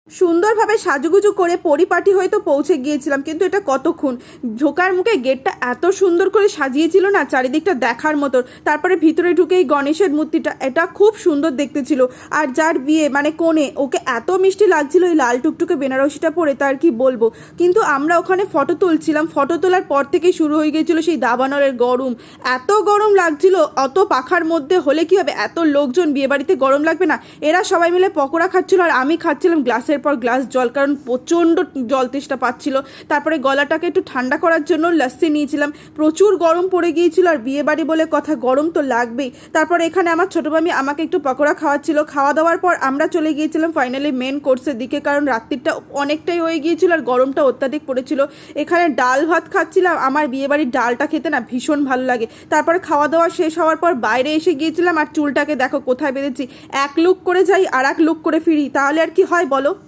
সুন্দরভাবে সাজুগুজু করে পরিপাটি হয়ে তো পৌঁছে গিয়েছিলাম, কিন্তু এটা কতক্ষণ। ঢোকার মুখে গেটটা এত সুন্দর করে সাজিয়েছিল না, চারিদিকটা দেখার মতো। তারপরে ভিতরে ঢুকেই গণেশের মূর্তিটা, এটা খুব সুন্দর দেখতে ছিল। আর যার বিয়ে মানে কোণে, ওকে এত মিষ্টি লাগছিল ওই লাল টুকটুকে বেনারসিটা পরে, তার কি বলবো। কিন্তু আমরা ওখানে ফটো তুলছিলাম, ফটো তোলার পর থেকেই শুরু হয়ে গিয়েছিল সেই দাবানলের গরম। এত গরম লাগছিল, অত পাখার মধ্যে হলে কি হবে, এত লোকজন, বিয়ে বাড়িতে গরম লাগবে না। এরা সবাই মিলে পকোড়া খাচ্ছিল আর আমি খাচ্ছিলাম গ্লাসের পর গ্লাস জল, কারণ প্রচণ্ড জল তেষ্টা পাচ্ছিল। তারপরে গলাটাকে একটু ঠান্ডা করার জন্য লস্যি নিয়েছিলাম। প্রচুর গরম পড়ে গিয়েছিল, আর বিয়ে বাড়ি বলে কথা, গরম তো লাগবেই। তারপরে এখানে আমার ছোটো মামি আমাকে একটু পকোড়া খাওয়াচ্ছিল। খাওয়া দাওয়ার পর আমরা চলে গিয়েছিলাম ফাইনালি মেন কোর্সের দিকে, কারণ রাত্রিটা অনেকটাই হয়ে গিয়েছিল আর গরমটা অত্যাধিক পড়েছিল। এখানে ডাল ভাত খাচ্ছিলাম, আমার বিয়ে বাড়ির ডালটা খেতে না ভীষণ ভালো লাগে। তারপরে খাওয়া দাওয়া শেষ হওয়ার পর বাইরে এসে গিয়েছিলাম, আর চুলটাকে দেখো কোথায় বেঁধেছি, এক লুক করে যাই আর এক লুক করে ফিরি, তাহলে আর কি হয় বলো।